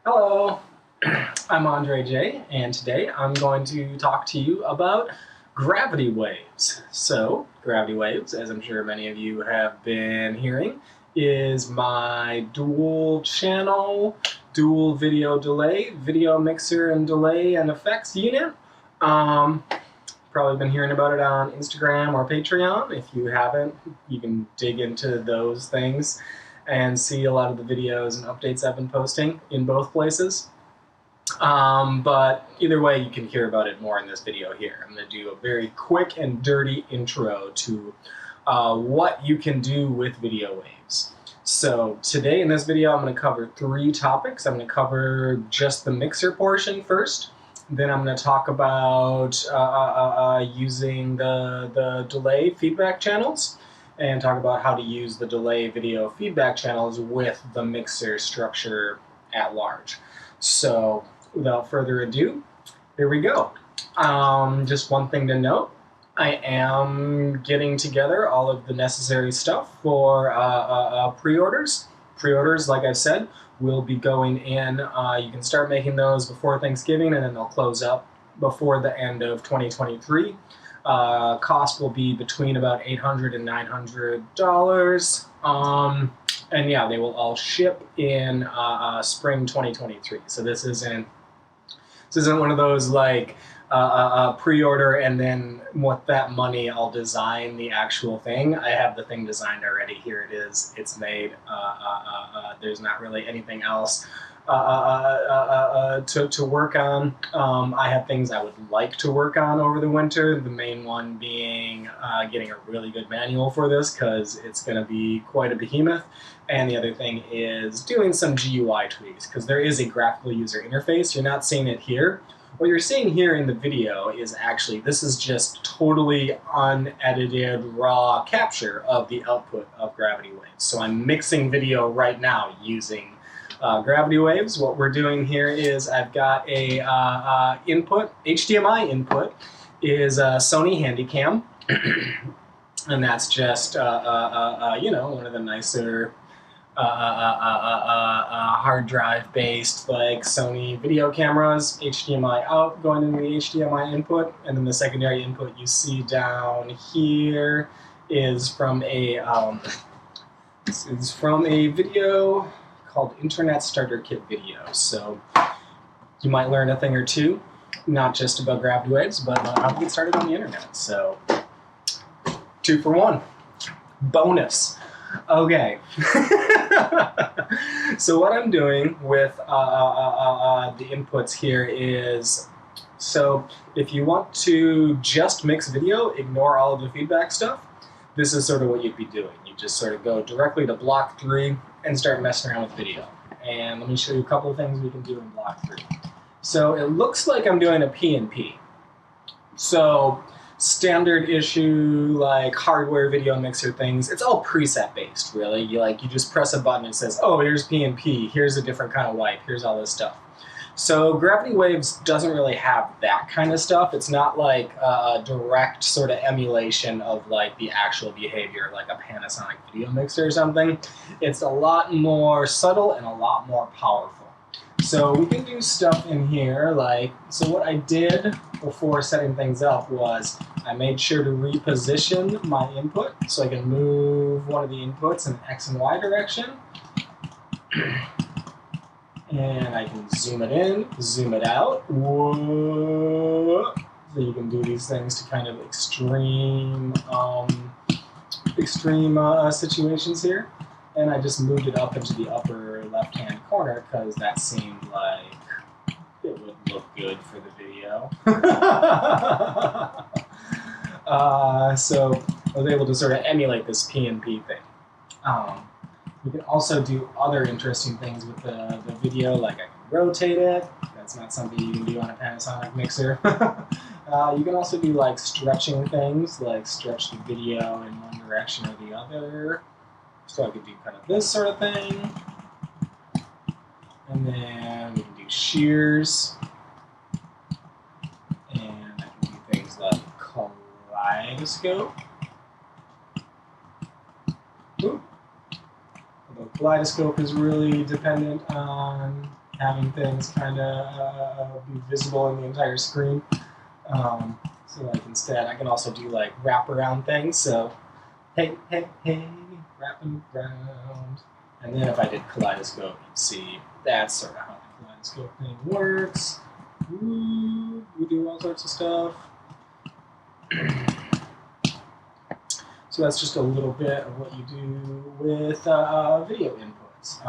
Hello, I'm Andre J, and today I'm going to talk to you about gravity waves. So, gravity waves, as I'm sure many of you have been hearing, is my dual channel, dual video delay, video mixer and delay and effects unit. Probably been hearing about it on Instagram or Patreon. If you haven't, you can dig into those things and see a lot of the videos and updates I've been posting in both places. But either way, you can hear about it more in this video here. I'm going to do a very quick and dirty intro to what you can do with video waves. So today in this video, I'm going to cover 3 topics. I'm going to cover just the mixer portion first. Then I'm going to talk about using the delay feedback channels, and talk about how to use the delay video feedback channels with the mixer structure at large. So without further ado, here we go. Just one thing to note, I am getting together all of the necessary stuff for pre-orders. Pre-orders, like I've said, will be going in. You can start making those before Thanksgiving, and then they'll close up before the end of 2023. Cost will be between about $800 and $900. And yeah, they will all ship in spring 2023. So this isn't one of those like pre-order and then with that money I'll design the actual thing. I have the thing designed already. Here it is. It's made. There's not really anything else to work on. I have things I would like to work on over the winter. The main one being getting a really good manual for this, because it's going to be quite a behemoth. And the other thing is doing some GUI tweaks, because there is a graphical user interface. You're not seeing it here. What you're seeing here in the video is actually, this is just totally unedited raw capture of the output of gravity waves. So I'm mixing video right now using gravity waves. What we're doing here is I've got a input, HDMI input, is a Sony Handycam, and that's just you know, one of the nicer hard drive based like Sony video cameras. HDMI out going into the HDMI input, and then the secondary input you see down here is from a this is from a video called Internet Starter Kit Video. So you might learn a thing or two, not just about gravity waves, but how to get started on the internet. So 2 for 1 bonus. Okay. So what I'm doing with the inputs here is, so if you want to just mix video, ignore all of the feedback stuff, this is sort of what you'd be doing. You just sort of go directly to block 3 and start messing around with video. And let me show you a couple of things we can do in block 3. So it looks like I'm doing a PNP. So standard issue, like hardware video mixer things, it's all preset based, really. You just press a button and it says, oh, here's PNP, here's a different kind of wipe, here's all this stuff. So Gravity Waves doesn't really have that kind of stuff. It's not like a direct sort of emulation of like the actual behavior, like a Panasonic video mixer or something. It's a lot more subtle and a lot more powerful. So we can do stuff in here, like, so what I did before setting things up was I made sure to reposition my input so I can move one of the inputs in X and Y direction. And I can zoom it in, zoom it out. Whoa. So you can do these things to kind of extreme situations here. And I just moved it up into the upper left-hand corner because that seemed like it would look good for the video. So I was able to sort of emulate this PNP thing. You can also do other interesting things with the video, like I can rotate it. That's not something you can do on a Panasonic mixer. You can also do like stretching things, like stretch the video in one direction or the other. So I could do kind of this sort of thing. And then we can do shears. And I can do things like kaleidoscope. Ooh. Although kaleidoscope is really dependent on having things kind of be visible in the entire screen. So like instead, I can also do like wraparound things. So hey, hey, hey, wrapping around. And then if I did kaleidoscope, you'd see that's sort of how the kaleidoscope thing works. Ooh, we do all sorts of stuff. So that's just a little bit of what you do with video inputs.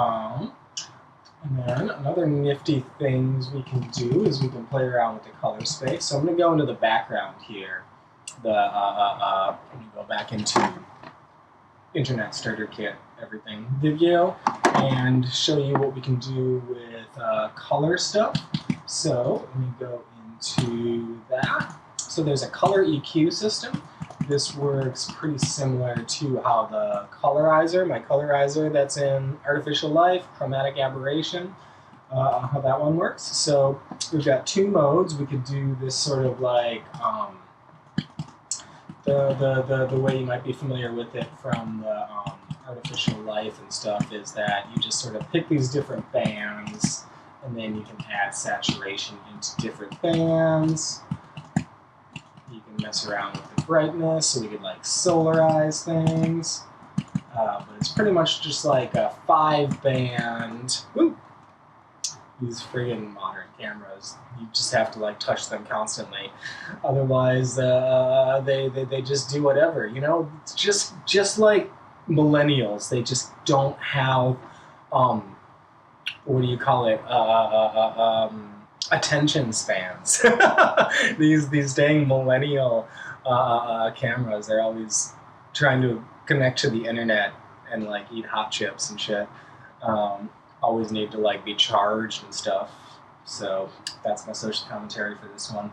And then another nifty things we can do is we can play around with the color space. So I'm going to go into the background here. I'm going to go back into Internet Starter Kit Everything video and show you what we can do with color stuff. So let me go into that. So there's a color EQ system. This works pretty similar to how the colorizer, my colorizer that's in Artificial Life, Chromatic Aberration, how that one works. So we've got two modes. We could do this sort of like the way you might be familiar with it from the Artificial Life and stuff is that you just sort of pick these different bands and then you can add saturation into different bands. You can mess around with the brightness, so we could like solarize things. But it's pretty much just like a 5-band. Woo! These friggin' modern cameras, you just have to like touch them constantly. Otherwise, they just do whatever. You know, it's just like millennials, they just don't have what do you call it? Attention spans. these dang millennial cameras, they're always trying to connect to the internet and like eat hot chips and shit. Always need to like be charged and stuff. So that's my social commentary for this one.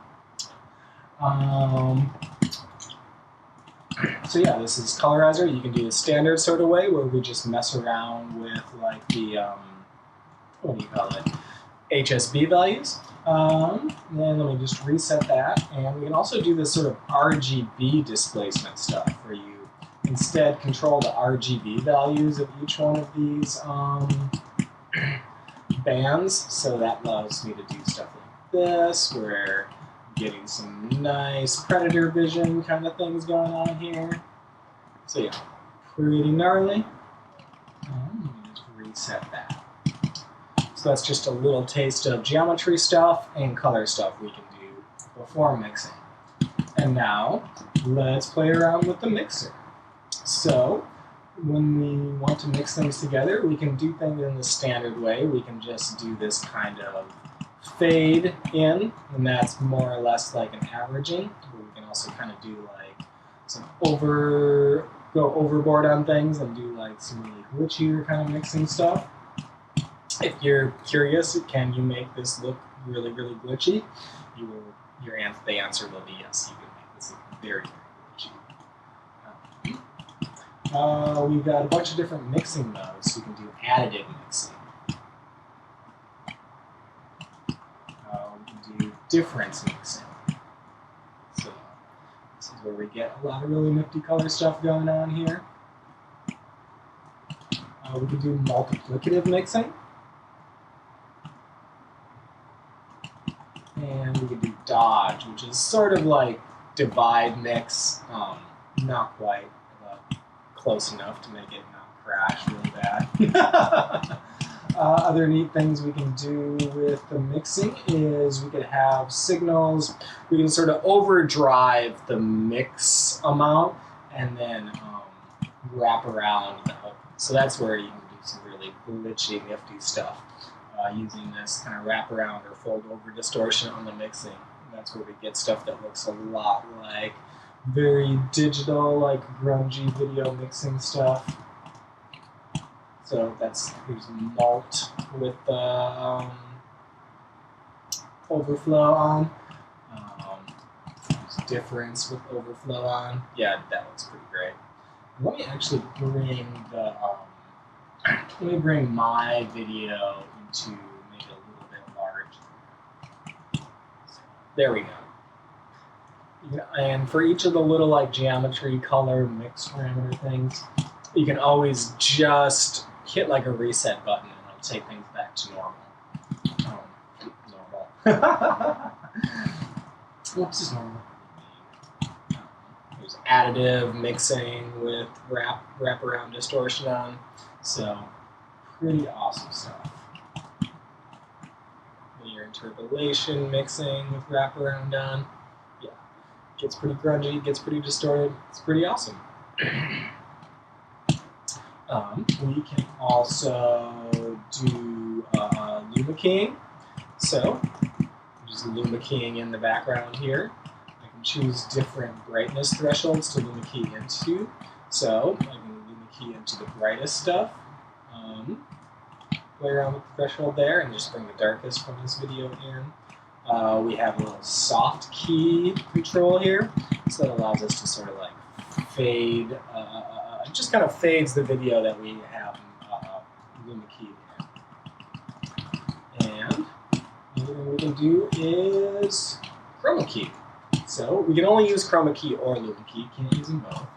So yeah, this is Colorizer. You can do the standard sort of way where we just mess around with like the what do you call it? HSB values. Then let me just reset that, and we can also do this sort of RGB displacement stuff where you instead control the RGB values of each one of these bands. So that allows me to do stuff like this, where I'm getting some nice predator vision kind of things going on here. So yeah, pretty gnarly. Let me just reset that. So that's just a little taste of geometry stuff and color stuff we can do before mixing. And now, let's play around with the mixer. So, when we want to mix things together, we can do things in the standard way. We can just do this kind of fade in, and that's more or less like an averaging. But we can also kind of do like some go overboard on things and do like some really glitchier kind of mixing stuff. If you're curious, can you make this look really, really glitchy? The answer will be yes. You can make this look very, very glitchy. We've got a bunch of different mixing modes. We can do additive mixing. We can do difference mixing. So this is where we get a lot of really nifty color stuff going on here. We can do multiplicative mixing. And we can do dodge, which is sort of like divide mix, not quite, but close enough to make it not crash really bad. Other neat things we can do with the mixing is we could have signals. We can sort of overdrive the mix amount and then wrap around the output. So that's where you can do some really glitchy, nifty stuff. Using this kind of wraparound or fold over distortion on the mixing. And that's where we get stuff that looks a lot like very digital, like grungy video mixing stuff. So here's mult with the overflow on. There's difference with overflow on. Yeah, that looks pretty great. Let me actually bring my video to make it a little bit large. So, there we go. And for each of the little like geometry, color, mix parameter things, you can always just hit like a reset button and it'll take things back to normal. What's this normal? There's additive mixing with wraparound distortion on. So pretty awesome stuff. Linear interpolation mixing with wraparound on. Yeah, gets pretty grungy, gets pretty distorted. It's pretty awesome. We can also do luma keying. So just luma keying in the background here. I can choose different brightness thresholds to luma key into. So I can luma key into the brightest stuff. Play around with the threshold there and just bring the darkest from this video in. We have a little soft key control here, so that allows us to sort of like fade, just kind of fades the video that we have luma keyed in. And another thing we can do is chroma key. So we can only use chroma key or luma key, can't use them both.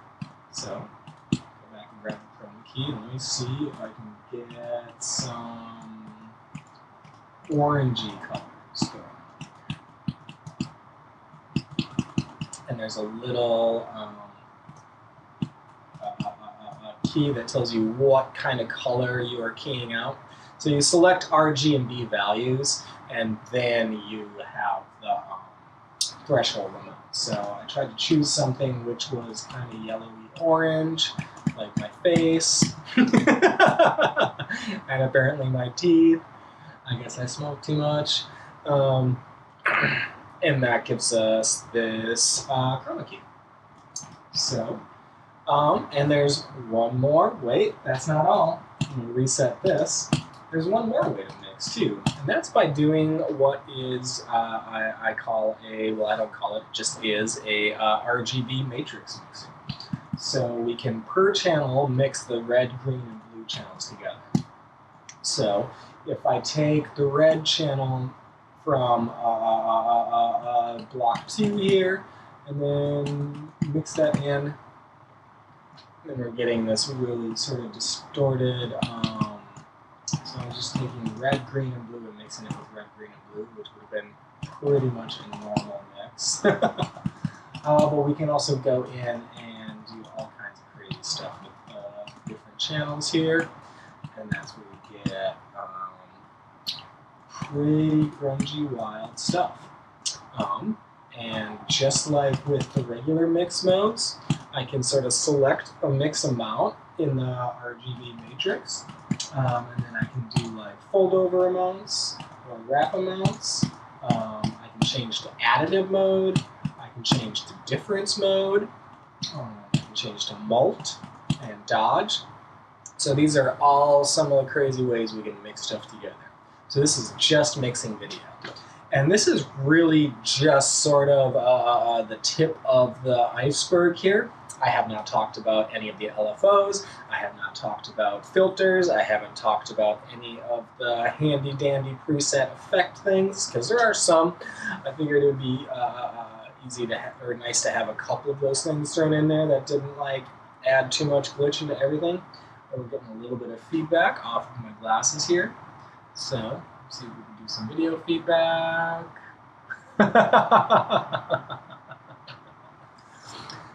So go back and grab the chroma key and let me see if I can get some orangey colors going. And there's a little key that tells you what kind of color you are keying out. So you select R, G, and B values, and then you have the threshold amount. So I tried to choose something which was kind of yellowy orange, like my face, and apparently my teeth. I guess I smoked too much. And that gives us this chroma key. So, and there's one more. Wait, that's not all. Let me reset this. There's one more way to mix too, and that's by doing what is I call a, well, I don't call it, just is a RGB matrix mixing. So we can per channel mix the red, green, and blue channels together. So if I take the red channel from block 2 here, and then mix that in, then we're getting this really sort of distorted, so I'm just taking red, green, and blue and mixing it with red, green, and blue, which would have been pretty much a normal mix. But we can also go in and do all kinds of crazy stuff with different channels here, and that's where we get pretty grungy, wild stuff. And just like with the regular mix modes, I can sort of select a mix amount in the RGB matrix, and then I can do like fold over amounts or wrap amounts. I can change to additive mode. I can change to difference mode. I can change to mult and dodge. So these are all some of the crazy ways we can mix stuff together. So this is just mixing video. And this is really just sort of the tip of the iceberg here. I have not talked about any of the LFOs. I have not talked about filters. I haven't talked about any of the handy dandy preset effect things, because there are some. I figured it would be easy to have, or nice to have a couple of those things thrown in there that didn't like add too much glitch into everything. We're getting a little bit of feedback off of my glasses here. So let's see if we can do some video feedback.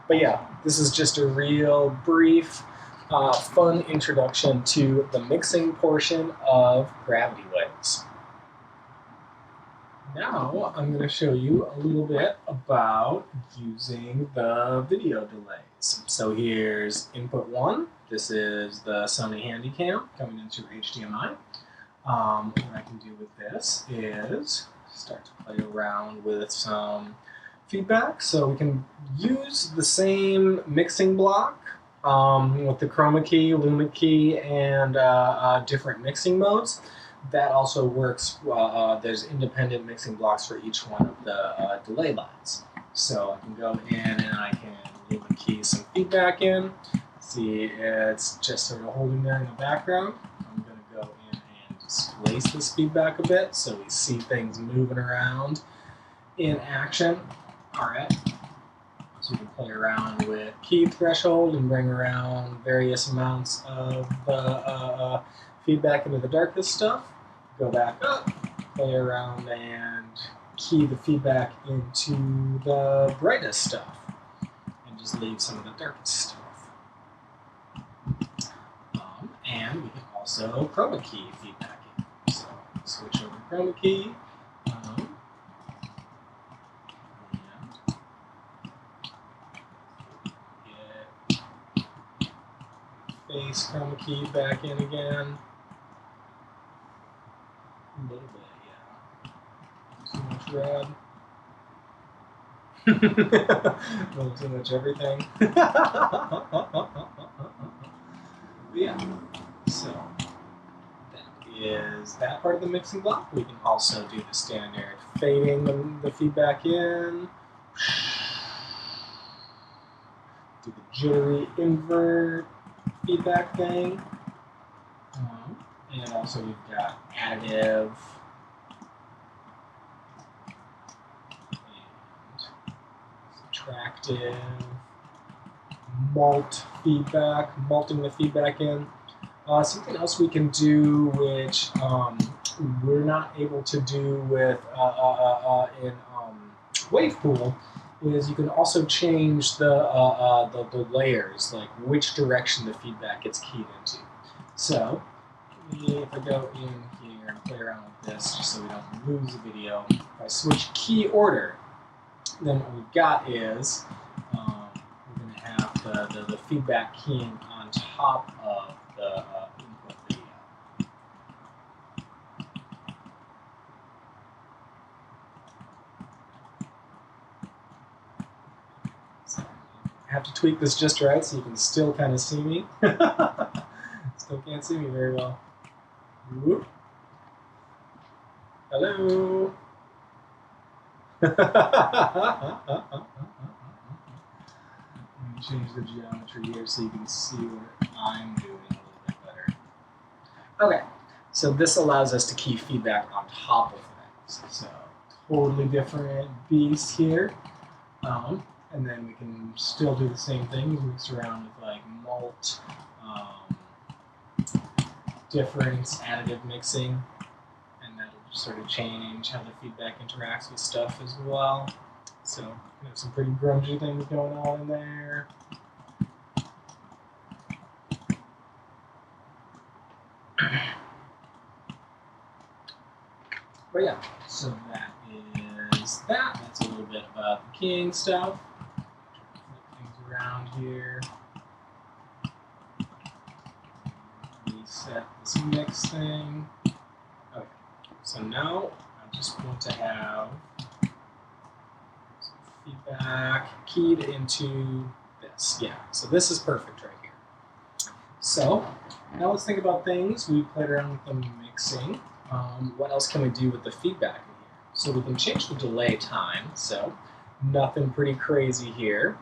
But yeah, this is just a real brief, fun introduction to the mixing portion of Gravity Waves. Now I'm going to show you a little bit about using the video delays. So here's input 1. This is the Sony Handycam coming into HDMI. What I can do with this is start to play around with some feedback. So we can use the same mixing block with the chroma key, luma key, and different mixing modes. That also works. There's independent mixing blocks for each one of the delay lines. So I can go in and I can luma key some feedback in. See, it's just sort of holding there in the background. I'm going to go in and displace this feedback a bit so we see things moving around in action. All right, so we can play around with key threshold and bring around various amounts of feedback into the darkest stuff. Go back up, play around and key the feedback into the brightest stuff and just leave some of the darkest stuff. And we can also chroma key feedback in. So switch over to chroma key. And get face chroma key back in again. A little bit, yeah. Too much red. A little too much everything. Yeah. So that is that part of the mixing block. We can also do the standard fading the feedback in. Do the jittery invert feedback thing. And also we've got additive and subtractive, mult feedback, multing the feedback in. Something else we can do, which we're not able to do with in Wavepool, is you can also change the layers, like which direction the feedback gets keyed into. So if I go in here and play around with this, just so we don't lose the video, if I switch key order, then what we've got is we're going to have the feedback keying on top of the input video. So I have to tweak this just right so you can still kind of see me. Still can't see me very well. Whoop. Hello. Let me change the geometry here so you can see what I'm doing a little bit better. Okay, so this allows us to key feedback on top of things. So totally different beast here. And then we can still do the same thing. You mix around with like mult, difference, additive mixing, and that'll sort of change how the feedback interacts with stuff as well. So we have some pretty grungy things going on in there. But yeah, so that is that. That's a little bit about the keying stuff. Flip things around here. Reset this mix thing. Okay, so now I just want to have some feedback keyed into this. Yeah, so this is perfect right here. So now let's think about things. We played around with the mixing. What else can we do with the feedback in here? So we can change the delay time. So nothing pretty crazy here.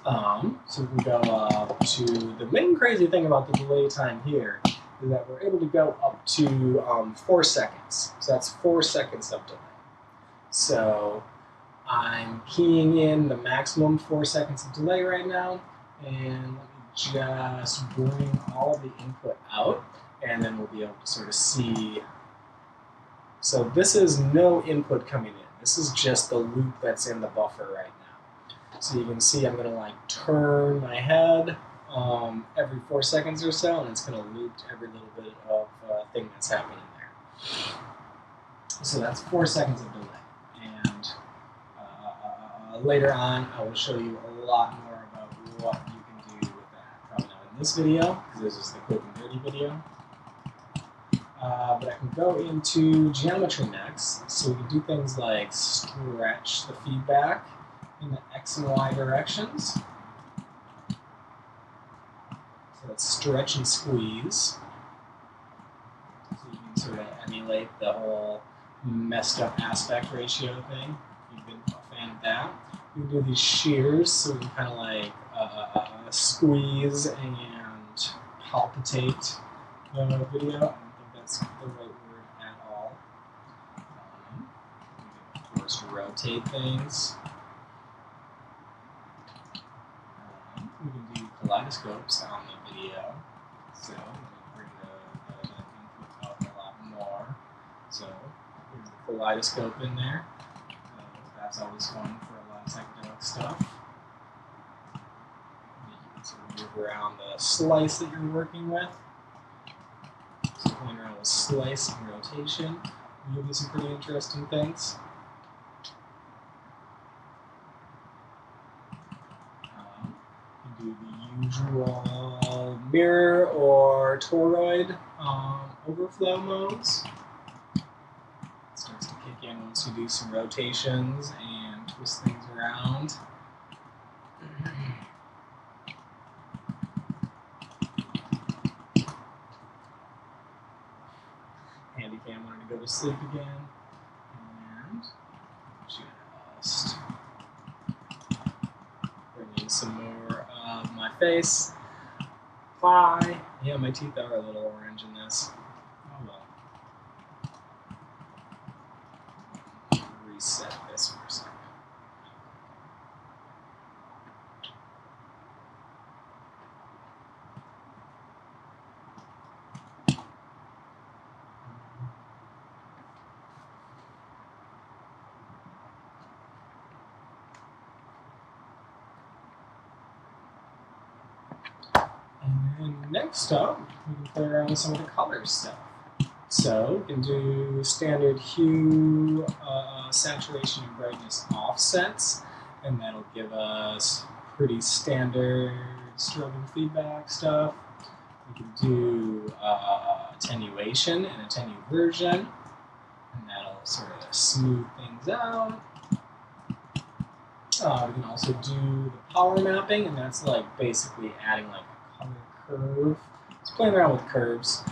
So we can go up to, the main crazy thing about the delay time here is that we're able to go up to 4 seconds. So that's 4 seconds of delay. So I'm keying in the maximum 4 seconds of delay right now, and let me just bring all of the input out, and then we'll be able to sort of see. So this is no input coming in. This is just the loop that's in the buffer right now. So you can see I'm going to like turn my head every 4 seconds or so, and it's going to loop every little bit of thing that's happening there. So that's 4 seconds of delay. And later on, I will show you a lot more about what you can do with that. Probably not in this video, because this is the quick and dirty video. But I can go into geometry next. So we can do things like stretch the feedback in the X and Y directions. So that's stretch and squeeze. So you can sort of emulate the whole messed up aspect ratio thing, if you've been a fan of that. We can do these shears, so we can kind of like squeeze and palpitate the video. I don't think that's the right word at all. We can, of course, rotate things. We can do kaleidoscopes on the video. So I'm going to bring the input up a lot more. So kaleidoscope in there. That's always fun for a lot of psychedelic stuff. You can sort of move around the slice that you're working with. So playing around with slice and rotation will give you some pretty interesting things. You do the usual mirror or toroid overflow modes. It starts to kick in once you do some rotations and twist things around. Handycam wanted to go to sleep again. And just bring in some more of my face. Hi. Yeah, my teeth are a little orange in this. Oh well. Reset this for a second. And next up, we can play around with some of the color stuff. So we can do standard hue, saturation, and brightness offsets, and that'll give us pretty standard strobe and feedback stuff. We can do attenuation and attenuversion, and that'll sort of smooth things out. We can also do the power mapping, and that's like basically adding like a color curve. It's playing around with curves,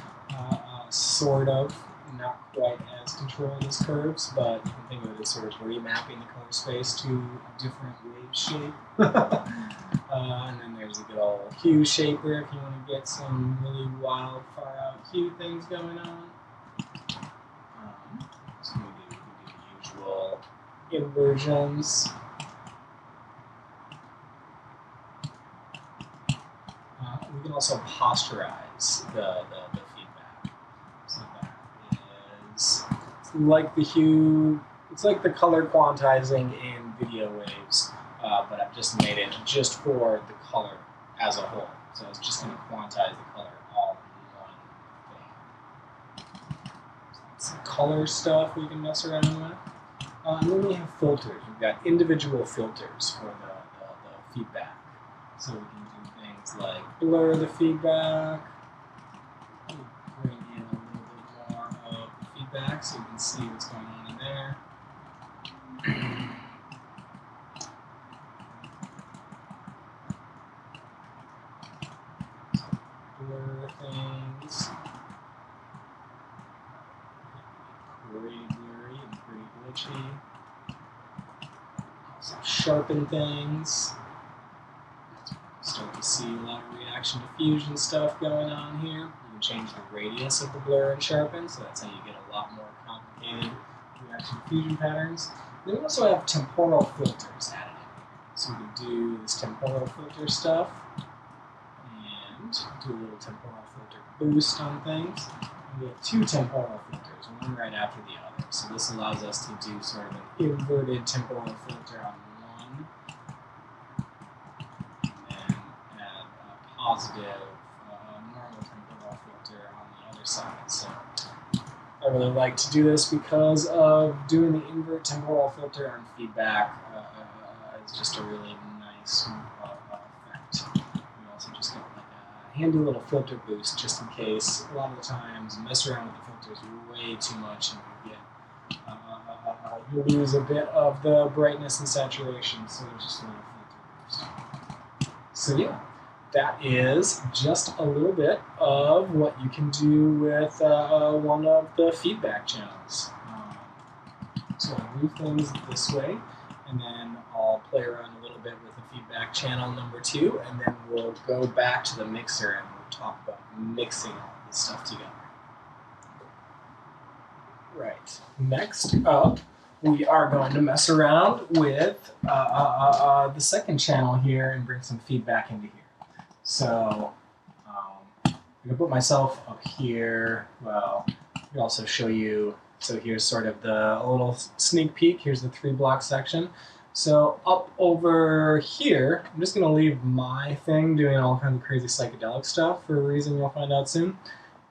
sort of, not quite as controlled as curves, but you can think of it as sort of remapping the color space to a different wave shape. And then there's a good old hue shaper if you want to get some really wild, far out hue things going on. So we do the usual inversions. We can also posterize the feedback. So that is, it's like the hue, it's like the color quantizing in video waves, but I've just made it just for the color as a whole. So it's just going to quantize the color all in one thing. So that's some color stuff we can mess around with. And then we have filters. We've got individual filters for the feedback. So we can do things like blur the feedback, bring in a little bit more of the feedback so you can see what's going on in there. Blur things. Pretty blurry and pretty glitchy. Also sharpen things. Start to see a lot of reaction diffusion stuff going on here. You can change the radius of the blur and sharpen, so that's how you get a lot more complicated reaction diffusion patterns. Then we also have temporal filters added in here. So we can do this temporal filter stuff and do a little temporal filter boost on things. And we have two temporal filters, one right after the other. So this allows us to do sort of an inverted temporal filter on one, positive normal temporal filter on the other side. So I really like to do this because of doing the invert temporal filter on feedback. It's just a really nice effect. We also just got like a handy little filter boost just in case. A lot of the times you mess around with the filters way too much and you lose a bit of the brightness and saturation. So there's just a little filter boost. So yeah. That is just a little bit of what you can do with one of the feedback channels. So I'll move things this way, and then I'll play around a little bit with the feedback channel number 2, and then we'll go back to the mixer and we'll talk about mixing all this stuff together. Right, next up, we are going to mess around with the second channel here and bring some feedback into here. So I'm going to put myself up here. Well, I'll also show you So here's sort of a little sneak peek. Here's the 3-block section. So up over here, I'm just gonna leave my thing doing all kinds of crazy psychedelic stuff for a reason you'll find out soon.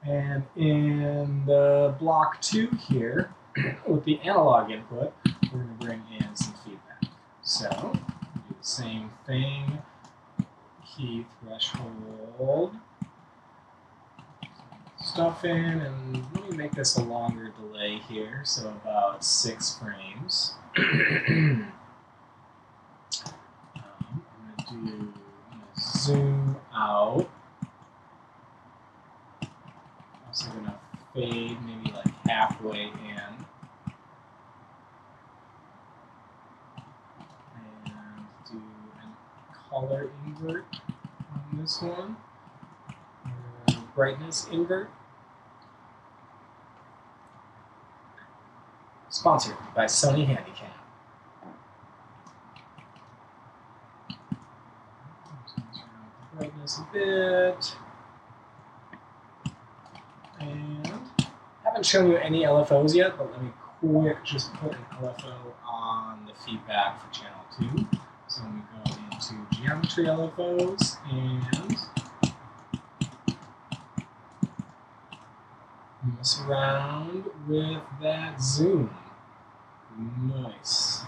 And in the block 2 here, with the analog input, we're gonna bring in some feedback. So do the same thing, key threshold, stuff in, and let me make this a longer delay here, so about 6 frames. I'm gonna zoom out. Also gonna fade maybe like halfway in. And do a color invert on this one. Brightness invert. Sponsored by Sony Handycam. Brightness a bit. And haven't shown you any LFOs yet, but let me just put an LFO on the feedback for channel 2. So let me go into geometry LFOs and mess around with that zoom. Nice.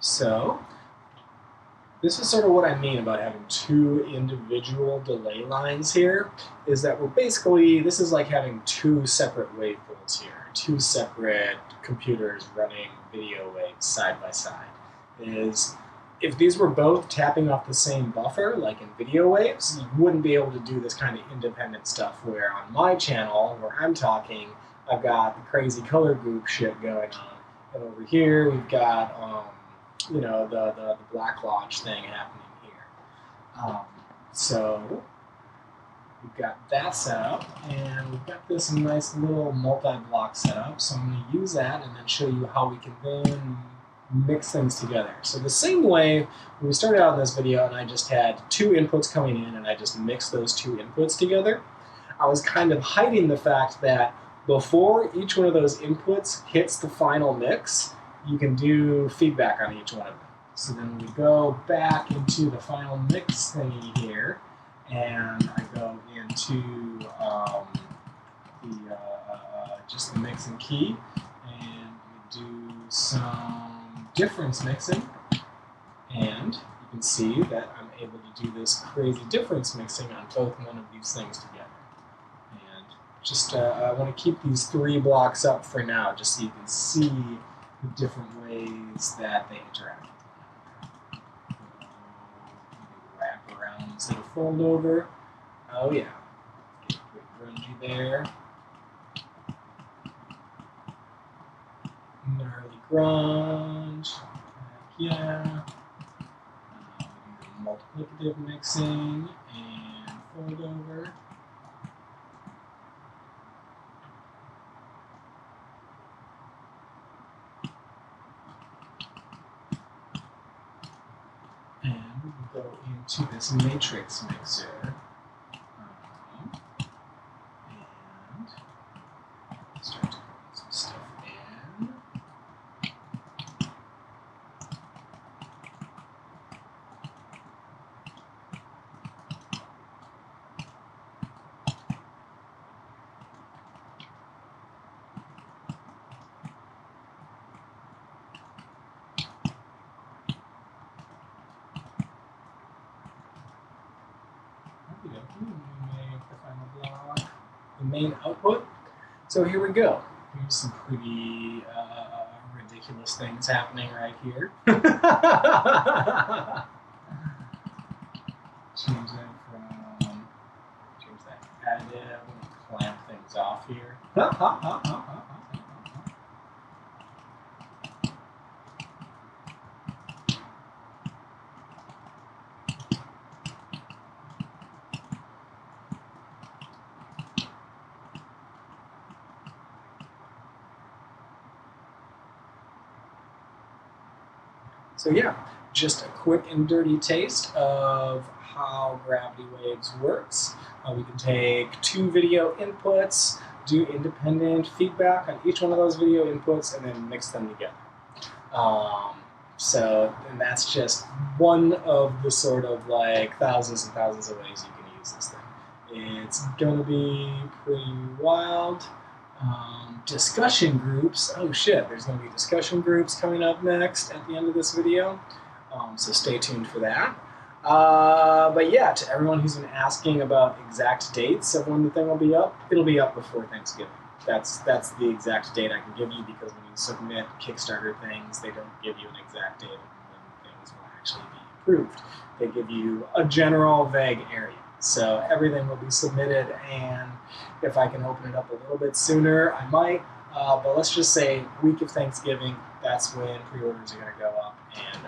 So this is sort of what I mean about having 2 individual delay lines here, is that we're basically, this is like having 2 separate wave pools here, 2 separate computers running video waves side by side. If these were both tapping off the same buffer, like in video waves, you wouldn't be able to do this kind of independent stuff where on my channel, where I'm talking, I've got the crazy color group shit going on. And over here, we've got, you know, the Black Lodge thing happening here. So we've got that set up, and we've got this nice little multi-block setup. So I'm going to use that and then show you how we can then mix things together. So the same way when we started out in this video and I just had 2 inputs coming in and I just mixed those 2 inputs together, I was kind of hiding the fact that before each one of those inputs hits the final mix, you can do feedback on each one of them. So then we go back into the final mix thingy here, and I go into just the mix and key, and we do some difference mixing, and you can see that I'm able to do this crazy difference mixing on both one of these things together. And just I want to keep these 3 blocks up for now, just so you can see the different ways that they interact. Wrap around instead of fold over. Oh yeah, get a quick grungy there. Gnarly grunge. Yeah. Multiplicative mixing and fold over. And we will go into this matrix mixer. And start to put some stuff in. The main output. So here we go. Here's some pretty ridiculous things happening right here. Change that additive, and clamp things off here. So yeah, just a quick and dirty taste of how Gravity Waves works. We can take 2 video inputs, do independent feedback on each one of those video inputs, and then mix them together. And that's just one of the sort of like thousands and thousands of ways you can use this thing. It's going to be pretty wild. Discussion groups. Oh shit, there's going to be discussion groups coming up next at the end of this video. So stay tuned for that. But yeah, to everyone who's been asking about exact dates of when the thing will be up, it'll be up before Thanksgiving. That's the exact date I can give you, because when you submit Kickstarter things, they don't give you an exact date of when things will actually be approved. They give you a general vague area. So everything will be submitted, and if I can open it up a little bit sooner, I might. But let's just say week of Thanksgiving, that's when pre-orders are going to go up. And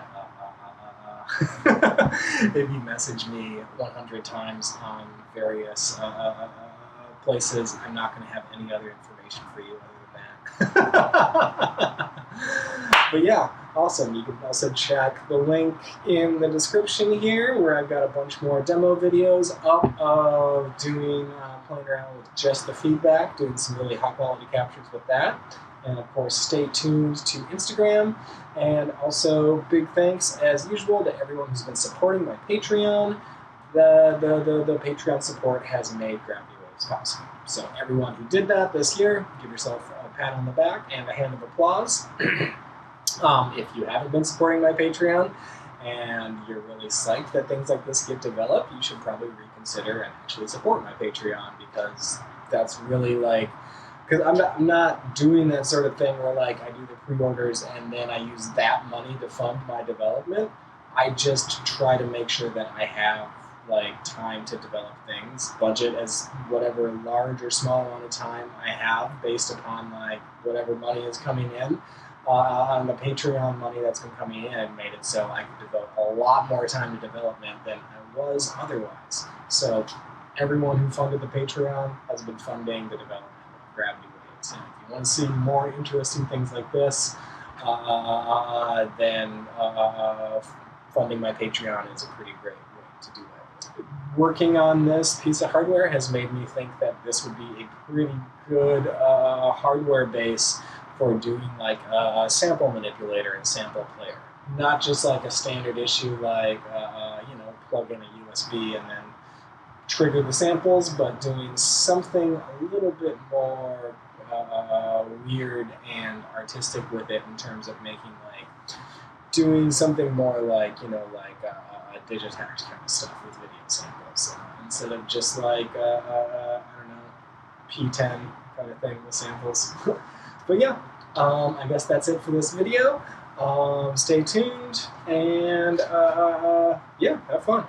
if you message me 100 times on various places, I'm not going to have any other information for you other than that. But yeah, awesome. You can also check the link in the description here, where I've got a bunch more demo videos up of doing playing around with just the feedback, doing some really high quality captures with that. And of course, stay tuned to Instagram. And also, big thanks, as usual, to everyone who's been supporting my Patreon. The Patreon support has made Gravity Waves possible. So everyone who did that this year, give yourself a pat on the back and a hand of applause. If you haven't been supporting my Patreon and you're really psyched that things like this get developed, you should probably reconsider and actually support my Patreon, because that's really like, because I'm not doing that sort of thing where like I do the pre-orders and then I use that money to fund my development. I just try to make sure that I have like time to develop things, budget as whatever large or small amount of time I have based upon like whatever money is coming in. On the Patreon money that's been coming in made it so I could devote a lot more time to development than I was otherwise. So everyone who funded the Patreon has been funding the development of Gravity Waves. And if you want to see more interesting things like this, then funding my Patreon is a pretty great way to do it. Working on this piece of hardware has made me think that this would be a pretty good hardware base for doing like a sample manipulator and sample player. Not just like a standard issue like, plug in a USB and then trigger the samples, but doing something a little bit more weird and artistic with it in terms of making like, doing something more like, Digitax kind of stuff with video samples. Instead of just like, I don't know, P10 kind of thing with samples. But yeah, I guess that's it for this video. Stay tuned, and yeah, have fun.